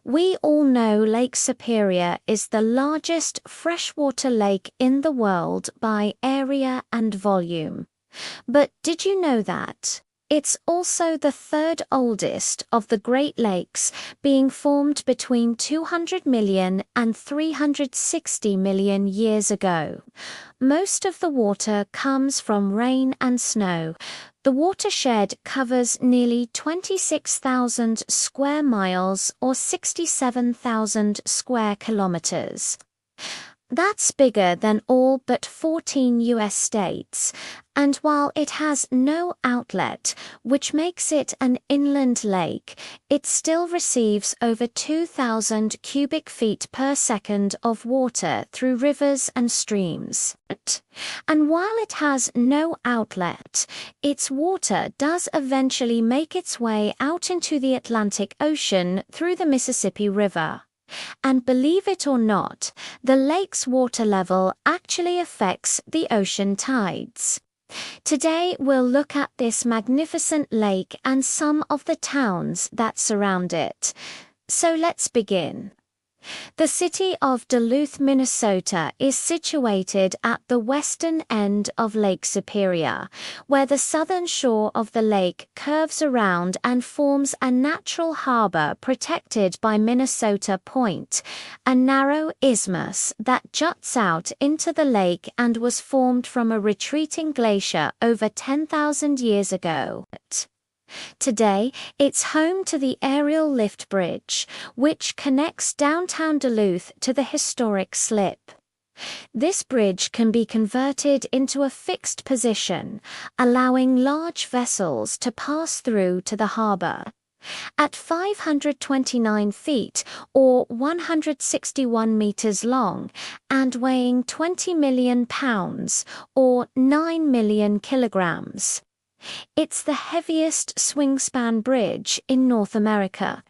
We all know Lake Superior is the largest freshwater lake in the world by area and volume. But did you know that it's also the third oldest of the Great Lakes, being formed between 200 million and 360 million years ago? Most of the water comes from rain and snow. The watershed covers nearly 26,000 square miles or 67,000 square kilometers. That's bigger than all but 14 US states, and while it has no outlet, which makes it an inland lake, it still receives over 2,000 cubic feet per second of water through rivers and streams. And while it has no outlet, its water does eventually make its way out into the Atlantic Ocean through the Mississippi River. And believe it or not, the lake's water level actually affects the ocean tides. Today we'll look at this magnificent lake and some of the towns that surround it. So let's begin. The city of Duluth, Minnesota is situated at the western end of Lake Superior, where the southern shore of the lake curves around and forms a natural harbor protected by Minnesota Point, a narrow isthmus that juts out into the lake and was formed from a retreating glacier over 10,000 years ago. Today, it's home to the Aerial Lift Bridge, which connects downtown Duluth to the historic slip. This bridge can be converted into a fixed position, allowing large vessels to pass through to the harbor. At 529 feet, or 161 meters long, and weighing 20 million pounds, or 9 million kilograms, it's the heaviest swing-span bridge in North America.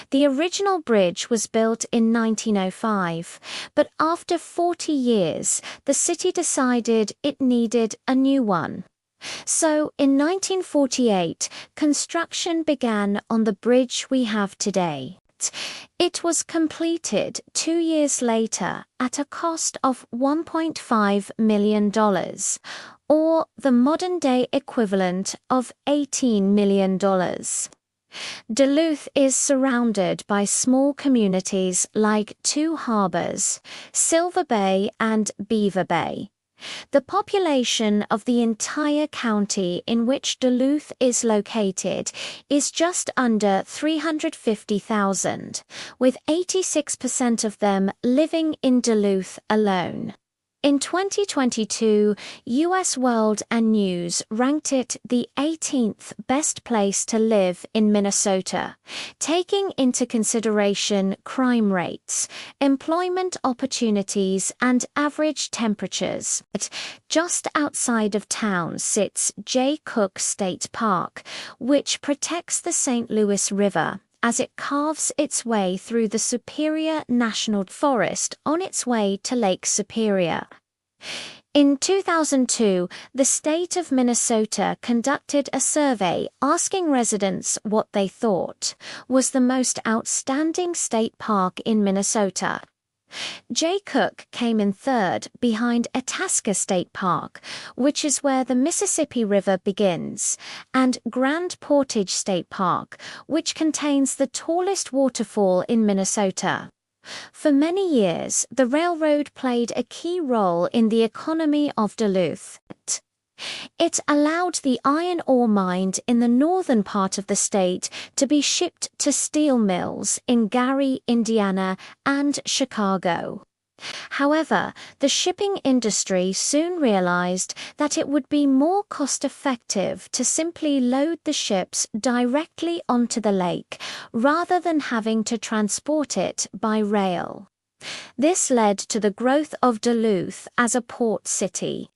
The original bridge was built in 1905, but after 40 years, the city decided it needed a new one. So, in 1948, construction began on the bridge we have today. It was completed 2 years later at a cost of $1.5 million, or the modern-day equivalent of $18 million. Duluth is surrounded by small communities like two harbors, Silver Bay and Beaver Bay. The population of the entire county in which Duluth is located is just under 350,000, with 86% of them living in Duluth alone. In 2022, US World and News ranked it the 18th best place to live in Minnesota, taking into consideration crime rates, employment opportunities, and average temperatures. Just outside of town sits Jay Cooke State Park, which protects the St. Louis River as it carves its way through the Superior National Forest on its way to Lake Superior. In 2002, the state of Minnesota conducted a survey asking residents what they thought was the most outstanding state park in Minnesota. Jay Cooke came in third behind Itasca State Park, which is where the Mississippi River begins, and Grand Portage State Park, which contains the tallest waterfall in Minnesota. For many years, the railroad played a key role in the economy of Duluth. It allowed the iron ore mined in the northern part of the state to be shipped to steel mills in Gary, Indiana, and Chicago. However, the shipping industry soon realized that it would be more cost-effective to simply load the ships directly onto the lake rather than having to transport it by rail. This led to the growth of Duluth as a port city.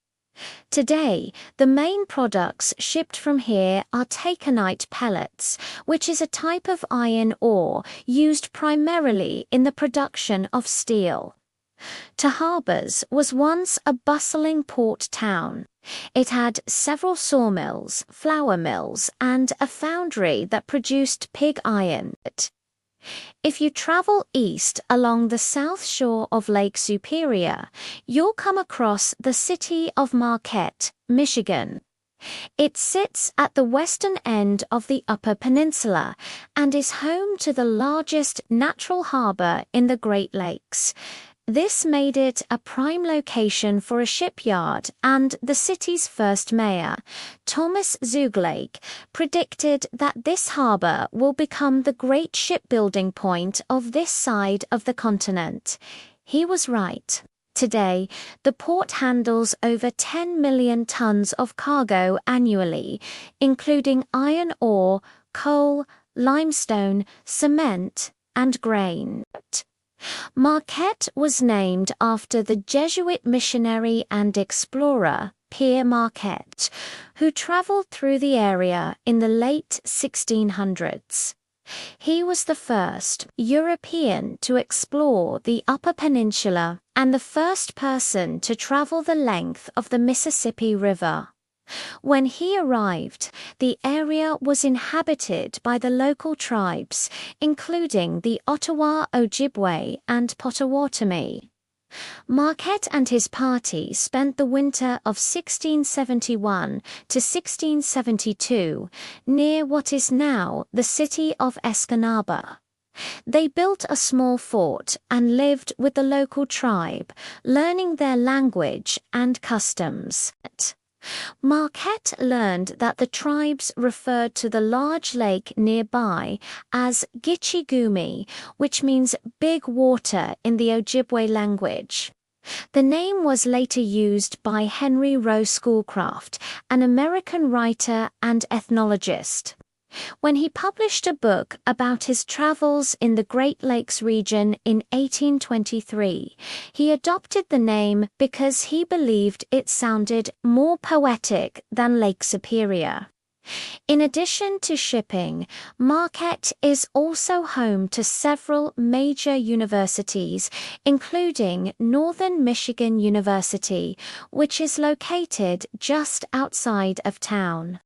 Today, the main products shipped from here are taconite pellets, which is a type of iron ore used primarily in the production of steel. Two Harbors was once a bustling port town. It had several sawmills, flour mills, and a foundry that produced pig iron. If you travel east along the south shore of Lake Superior, you'll come across the city of Marquette, Michigan. It sits at the western end of the Upper Peninsula and is home to the largest natural harbor in the Great Lakes. This made it a prime location for a shipyard, and the city's first mayor, Thomas Zugleik, predicted that this harbor will become the great shipbuilding point of this side of the continent. He was right. Today, the port handles over 10 million tons of cargo annually, including iron ore, coal, limestone, cement, and grain. Marquette was named after the Jesuit missionary and explorer Pierre Marquette, who traveled through the area in the late 1600s. He was the first European to explore the Upper Peninsula and the first person to travel the length of the Mississippi River. When he arrived, the area was inhabited by the local tribes, including the Ottawa Ojibwe and Potawatomi. Marquette and his party spent the winter of 1671 to 1672 near what is now the city of Escanaba. They built a small fort and lived with the local tribe, learning their language and customs. Marquette learned that the tribes referred to the large lake nearby as Gitchigumi, which means big water in the Ojibwe language. The name was later used by Henry Rowe Schoolcraft, an American writer and ethnologist. When he published a book about his travels in the Great Lakes region in 1823, he adopted the name because he believed it sounded more poetic than Lake Superior. In addition to shipping, Marquette is also home to several major universities, including Northern Michigan University, which is located just outside of town.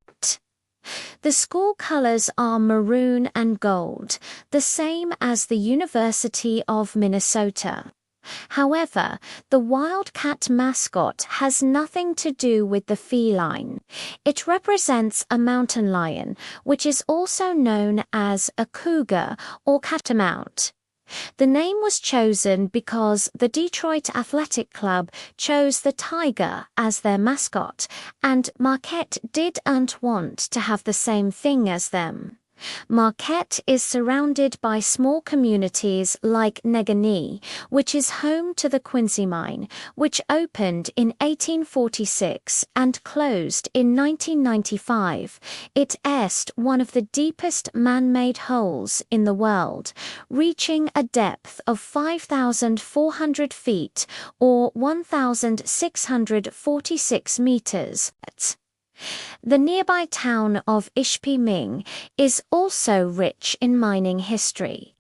The school colors are maroon and gold, the same as the University of Minnesota. However, the Wildcat mascot has nothing to do with the feline. It represents a mountain lion, which is also known as a cougar or catamount. The name was chosen because the Detroit Athletic Club chose the tiger as their mascot, and Marquette didn't want to have the same thing as them. Marquette is surrounded by small communities like Negaunee, which is home to the Quincy Mine, which opened in 1846 and closed in 1995. It est one of the deepest man-made holes in the world, reaching a depth of 5,400 feet or 1,646 meters. The nearby town of Ishpeming is also rich in mining history.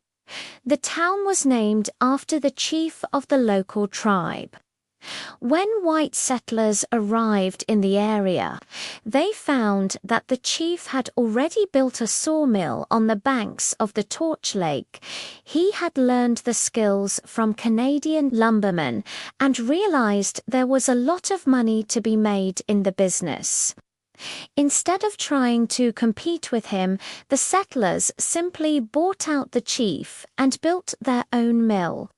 The town was named after the chief of the local tribe. When white settlers arrived in the area, they found that the chief had already built a sawmill on the banks of the Torch Lake. He had learned the skills from Canadian lumbermen and realized there was a lot of money to be made in the business. Instead of trying to compete with him, the settlers simply bought out the chief and built their own mill.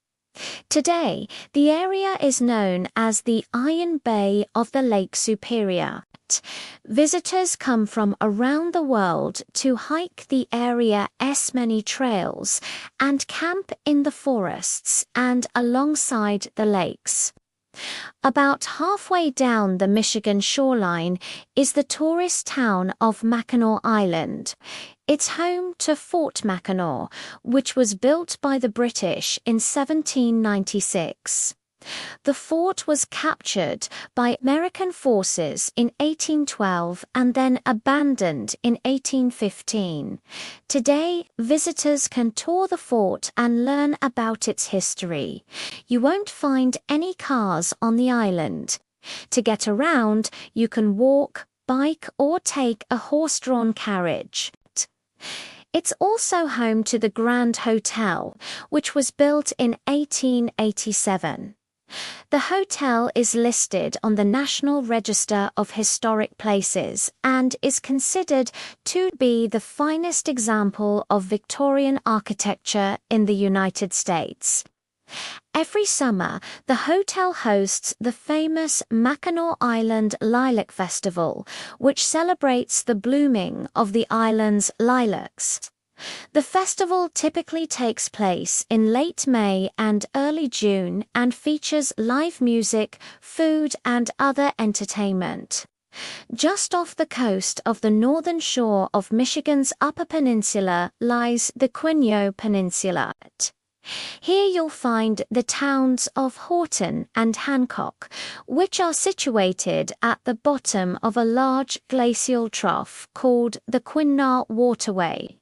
Today, the area is known as the Iron Bay of the Lake Superior. Visitors come from around the world to hike the area's many trails and camp in the forests and alongside the lakes. About halfway down the Michigan shoreline is the tourist town of Mackinac Island. It's home to Fort Mackinac, which was built by the British in 1796. The fort was captured by American forces in 1812 and then abandoned in 1815. Today, visitors can tour the fort and learn about its history. You won't find any cars on the island. To get around, you can walk, bike, or take a horse-drawn carriage. It's also home to the Grand Hotel, which was built in 1887. The hotel is listed on the National Register of Historic Places and is considered to be the finest example of Victorian architecture in the United States. Every summer, the hotel hosts the famous Mackinac Island Lilac Festival, which celebrates the blooming of the island's lilacs. The festival typically takes place in late May and early June and features live music, food, and other entertainment. Just off the coast of the northern shore of Michigan's Upper Peninsula lies the Quinault Peninsula. Here you'll find the towns of Horton and Hancock, which are situated at the bottom of a large glacial trough called the Quinault Waterway.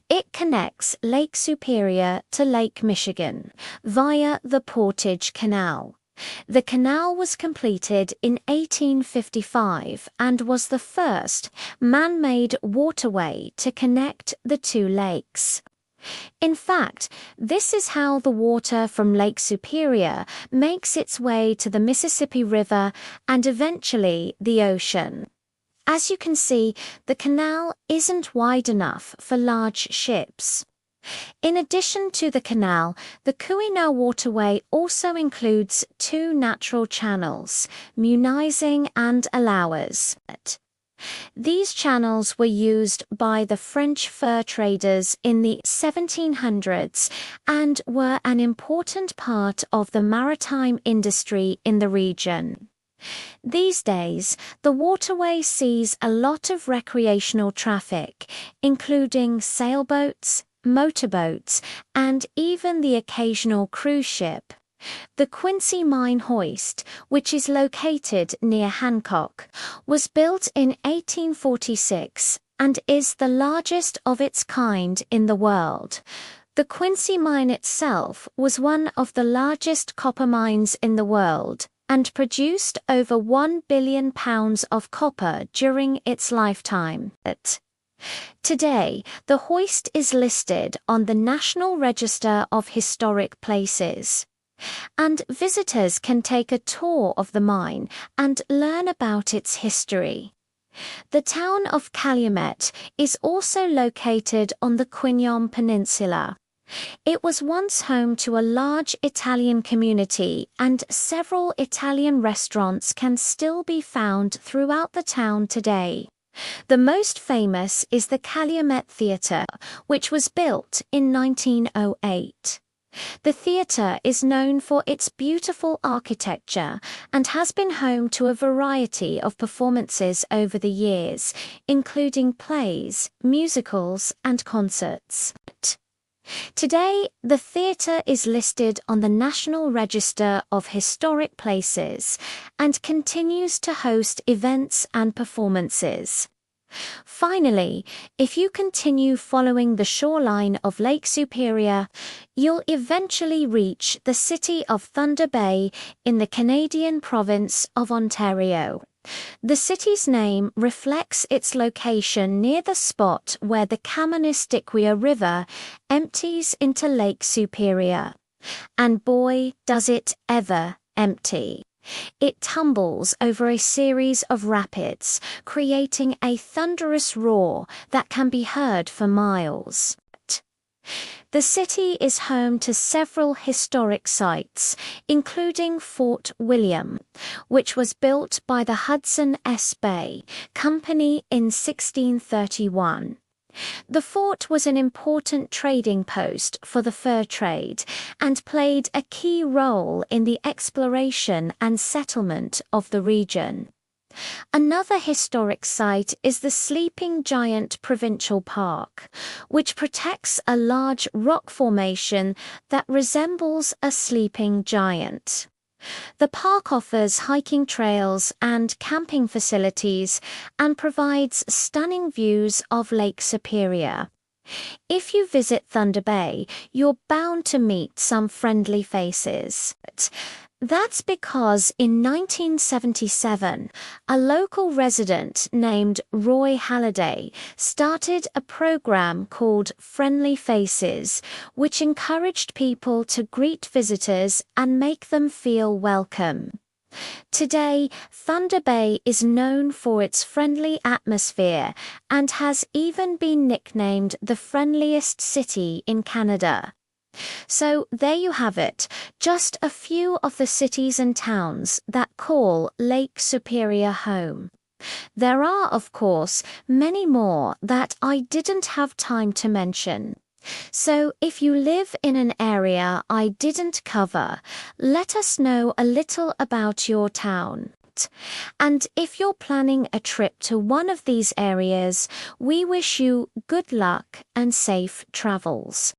It connects Lake Superior to Lake Michigan via the Portage Canal. The canal was completed in 1855 and was the first man-made waterway to connect the two lakes. In fact, this is how the water from Lake Superior makes its way to the Mississippi River and eventually the ocean. As you can see, the canal isn't wide enough for large ships. In addition to the canal, the Quinault Waterway also includes two natural channels, Munising and Allowers. These channels were used by the French fur traders in the 1700s and were an important part of the maritime industry in the region. These days, the waterway sees a lot of recreational traffic, including sailboats, motorboats, and even the occasional cruise ship. The Quincy Mine Hoist, which is located near Hancock, was built in 1846 and is the largest of its kind in the world. The Quincy Mine itself was one of the largest copper mines in the world and produced over 1 billion pounds of copper during its lifetime. Today, the hoist is listed on the National Register of Historic Places, and visitors can take a tour of the mine and learn about its history. The town of Calumet is also located on the Quinault Peninsula. It was once home to a large Italian community, and several Italian restaurants can still be found throughout the town today. The most famous is the Calumet Theatre, which was built in 1908. The theatre is known for its beautiful architecture and has been home to a variety of performances over the years, including plays, musicals, and concerts. Today, the theatre is listed on the National Register of Historic Places and continues to host events and performances. Finally, if you continue following the shoreline of Lake Superior, you'll eventually reach the city of Thunder Bay in the Canadian province of Ontario. The city's name reflects its location near the spot where the Kaministiquia River empties into Lake Superior. And boy, does it ever empty. It tumbles over a series of rapids, creating a thunderous roar that can be heard for miles. The city is home to several historic sites, including Fort William, which was built by the Hudson S. Bay Company in 1631. The fort was an important trading post for the fur trade and played a key role in the exploration and settlement of the region. Another historic site is the Sleeping Giant Provincial Park, which protects a large rock formation that resembles a sleeping giant. The park offers hiking trails and camping facilities and provides stunning views of Lake Superior. If you visit Thunder Bay, you're bound to meet some friendly faces. That's because in 1977, a local resident named Roy Halladay started a program called Friendly Faces, which encouraged people to greet visitors and make them feel welcome. Today, Thunder Bay is known for its friendly atmosphere and has even been nicknamed the friendliest city in Canada. So there you have it, just a few of the cities and towns that call Lake Superior home. There are, of course, many more that I didn't have time to mention. So if you live in an area I didn't cover, let us know a little about your town. And if you're planning a trip to one of these areas, we wish you good luck and safe travels.